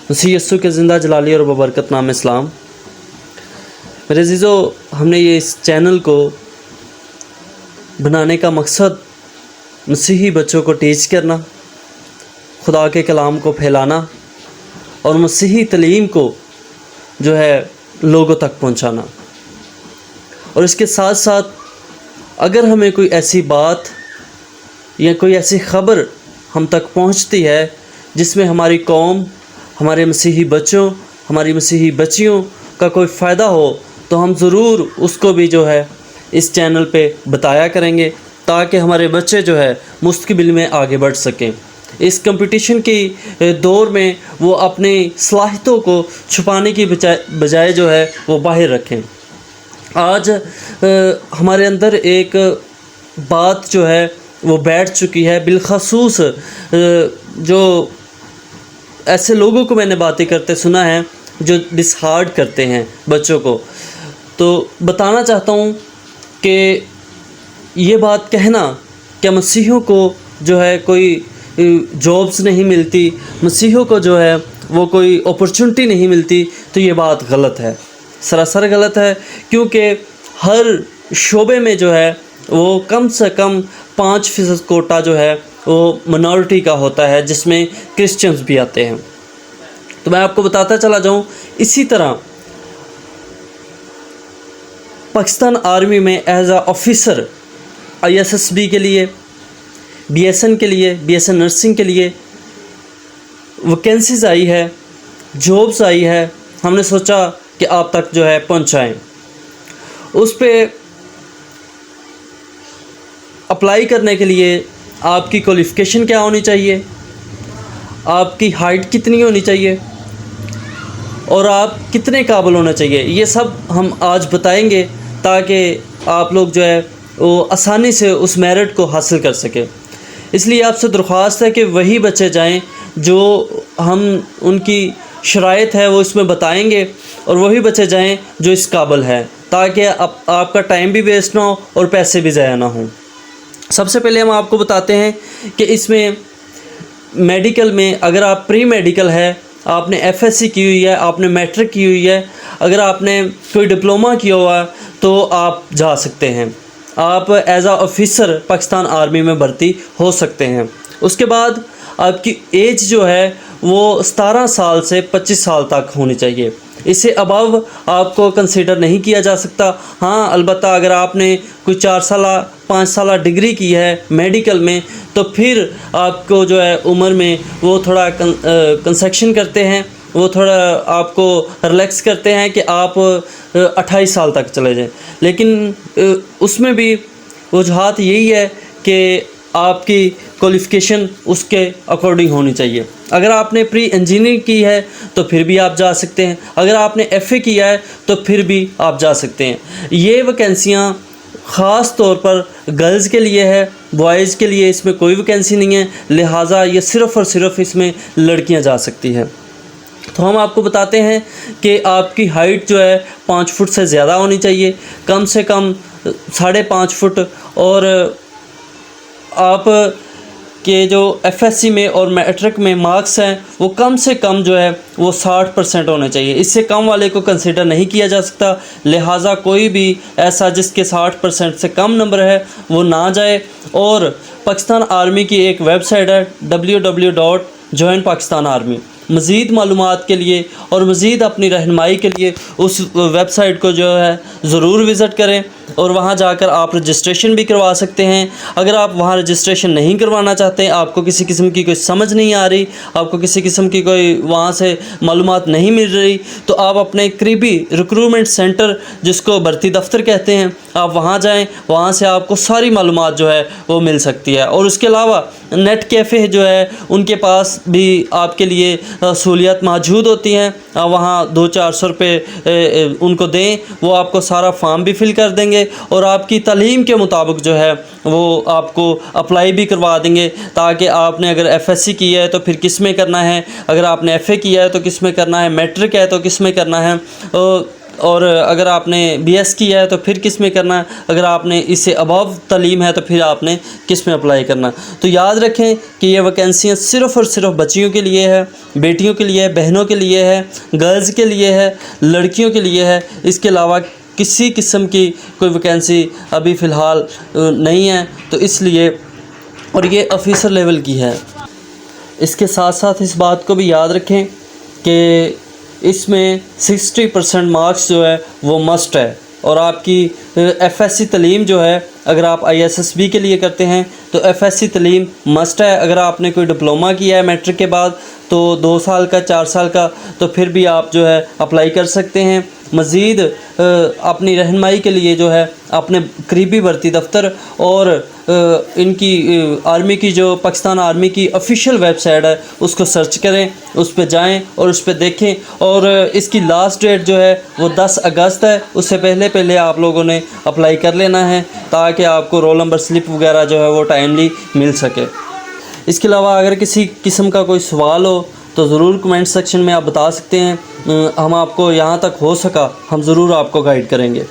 مسیح یسوع کے زندہ جلالی اور ببرکت نام اسلام۔ میرے عزیزو، ہم نے یہ اس چینل کو بنانے کا مقصد مسیحی بچوں کو ٹیچ کرنا، خدا کے کلام کو پھیلانا اور مسیحی تعلیم کو جو ہے لوگوں تک پہنچانا۔ اور اس کے ساتھ ساتھ اگر ہمیں کوئی ایسی بات یا کوئی ایسی خبر ہم تک پہنچتی ہے جس میں ہماری قوم، ہمارے مسیحی بچوں، ہماری مسیحی بچیوں کا کوئی فائدہ ہو تو ہم ضرور اس کو بھی جو ہے اس چینل پہ بتایا کریں گے، تاکہ ہمارے بچے جو ہے مستقبل میں آگے بڑھ سکیں۔ اس کمپٹیشن کی دور میں وہ اپنی صلاحیتوں کو چھپانے کی بجائے جو ہے وہ باہر رکھیں۔ آج ہمارے اندر ایک بات جو ہے وہ بیٹھ چکی ہے، بالخصوص جو ایسے لوگوں کو میں نے باتیں کرتے سنا ہے جو ڈسہارڈ کرتے ہیں بچوں کو، تو بتانا چاہتا ہوں کہ یہ بات کہنا کہ مسیحیوں کو جو ہے کوئی جابس نہیں ملتی، مسیحیوں کو جو ہے وہ کوئی اپرچونٹی نہیں ملتی، تو یہ بات غلط ہے، سراسر غلط ہے۔ کیونکہ ہر شعبے میں جو ہے وہ کم سے کم 5% کوٹا جو ہے وہ منورٹی کا ہوتا ہے، جس میں کرسچنز بھی آتے ہیں۔ تو میں آپ کو بتاتا چلا جاؤں، اسی طرح پاکستان آرمی میں ایز اے آفیسر ISSB کے لیے، BSN کے لیے، BSN نرسنگ کے لیے ویکینسیز آئی ہے، جابس آئی ہے۔ ہم نے سوچا کہ آپ تک جو ہے پہنچائیں۔ اس پہ اپلائی کرنے کے لیے آپ کی کوالیفیکیشن کیا ہونی چاہیے، آپ کی ہائٹ کتنی ہونی چاہیے اور آپ کتنے قابل ہونا چاہیے، یہ سب ہم آج بتائیں گے تاکہ آپ لوگ جو ہے وہ آسانی سے اس میرٹ کو حاصل کر سکیں۔ اس لیے آپ سے درخواست ہے کہ وہی بچے جائیں جو ہم ان کی شرائط ہے وہ اس میں بتائیں گے، اور وہی بچے جائیں جو اس قابل ہے، تاکہ آپ کا ٹائم بھی ویسٹ نہ ہو اور پیسے بھی ضائع نہ ہوں۔ سب سے پہلے ہم آپ کو بتاتے ہیں کہ اس میں میڈیکل میں اگر آپ پری میڈیکل ہے، آپ نے FSC کی ہوئی ہے، آپ نے میٹرک کی ہوئی ہے، اگر آپ نے کوئی ڈپلومہ کیا ہوا ہے تو آپ جا سکتے ہیں، آپ as a officer Pakistan army میں بھرتی ہو سکتے ہیں۔ اس کے بعد آپ کی ایج جو ہے وہ 17 سال سے 25 سال تک ہونی چاہیے، اس سے ابو آپ کو کنسیڈر نہیں کیا جا سکتا۔ ہاں، البتہ اگر آپ نے کوئی 4 سالہ 5 سالہ ڈگری کی ہے میڈیکل میں تو پھر آپ کو جو ہے عمر میں وہ تھوڑا کنسیشن کرتے ہیں، وہ تھوڑا آپ کو ریلیکس کرتے ہیں کہ آپ 28 سال تک چلے جائیں، لیکن اس میں بھی وجوہات یہی ہے کہ آپ کی کوالیفیکیشن اس کے اکارڈنگ ہونی چاہیے۔ اگر آپ نے پری انجینئرنگ کی ہے تو پھر بھی آپ جا سکتے ہیں، اگر آپ نے FA کیا ہے تو پھر بھی آپ جا سکتے ہیں۔ یہ ویکینسیاں خاص طور پر گرلز کے لیے ہے، بوائز کے لیے اس میں کوئی ویکینسی نہیں ہے، لہٰذا یہ صرف اور صرف اس میں لڑکیاں جا سکتی ہیں۔ تو ہم آپ کو بتاتے ہیں کہ آپ کی ہائٹ جو ہے 5 فٹ سے زیادہ ہونی چاہیے، کم سے کم 5.5 فٹ، اور آپ کے جو FSC میں اور میٹرک میں مارکس ہیں وہ کم سے کم جو ہے وہ 60% ہونے چاہیے، اس سے کم والے کو کنسیڈر نہیں کیا جا سکتا، لہٰذا کوئی بھی ایسا جس کے 60% سے کم نمبر ہے وہ نہ جائے۔ اور پاکستان آرمی کی ایک ویب سائٹ ہے www.joinpakistanarmy، مزید معلومات کے لیے اور مزید اپنی رہنمائی کے لیے اس ویب سائٹ کو جو ہے ضرور وزٹ کریں، اور وہاں جا کر آپ رجسٹریشن بھی کروا سکتے ہیں۔ اگر آپ وہاں رجسٹریشن نہیں کروانا چاہتے، آپ کو کسی قسم کی کوئی سمجھ نہیں آ رہی، آپ کو کسی قسم کی کوئی وہاں سے معلومات نہیں مل رہی، تو آپ اپنے قریبی ریکروٹمنٹ سینٹر جس کو بھرتی دفتر کہتے ہیں، آپ وہاں جائیں، وہاں سے آپ کو ساری معلومات جو ہے وہ مل سکتی ہے۔ اور اس کے علاوہ نیٹ کیفے جو ہے ان کے پاس بھی آپ کے لیے سہولیات موجود ہوتی ہیں، وہاں 200-400 روپے ان کو دیں، وہ آپ کو سارا فارم بھی فل کر دیں گے اور آپ کی تعلیم کے مطابق جو ہے وہ آپ کو اپلائی بھی کروا دیں گے، تاکہ آپ نے اگر FSC کی ہے تو پھر کس میں کرنا ہے، اگر آپ نے FA کیا ہے تو کس میں کرنا ہے، میٹرک ہے تو کس میں کرنا ہے، اور اگر آپ نے بی ایس کیا ہے تو پھر کس میں کرنا ہے، اگر آپ نے اس سے ابو تعلیم ہے تو پھر آپ نے کس میں اپلائی کرنا ہے۔ تو یاد رکھیں کہ یہ ویکینسیاں صرف اور صرف بچیوں کے لیے ہے، بیٹیوں کے لیے ہے، بہنوں کے لیے ہے، گرلز کے لیے ہے، لڑکیوں کے لیے ہے۔ اس کے علاوہ کسی قسم کی کوئی ویکینسی ابھی فی الحال نہیں ہے، تو اس لیے، اور یہ آفیسر لیول کی ہے۔ اس کے ساتھ ساتھ اس بات کو بھی یاد رکھیں کہ اس میں 60% مارکس جو ہے وہ مسٹ ہے، اور آپ کی ایف ایس سی تعلیم جو ہے، اگر آپ آئی ایس ایس بی کے لیے کرتے ہیں تو ایف ایس سی تعلیم مسٹ ہے۔ اگر آپ نے کوئی ڈپلومہ کیا ہے میٹرک کے بعد تو 2 سال کا 4 سال کا، تو پھر بھی آپ جو ہے اپلائی کر سکتے ہیں۔ مزید اپنی رہنمائی کے لیے جو ہے اپنے قریبی بھرتی دفتر اور ان کی آرمی کی، جو پاکستان آرمی کی آفیشیل ویب سائٹ ہے، اس کو سرچ کریں، اس پہ جائیں اور اس پہ دیکھیں۔ اور اس کی لاسٹ ڈیٹ جو ہے وہ 10 اگست ہے، اس سے پہلے آپ لوگوں نے اپلائی کر لینا ہے تاکہ آپ کو رول نمبر سلپ وغیرہ جو ہے وہ ٹائملی مل سکے۔ اس کے علاوہ اگر کسی قسم کا کوئی سوال ہو تو ضرور کمنٹ سیکشن میں آپ بتا سکتے ہیں، ہم آپ کو یہاں تک ہو سکا ہم ضرور آپ کو گائیڈ کریں گے۔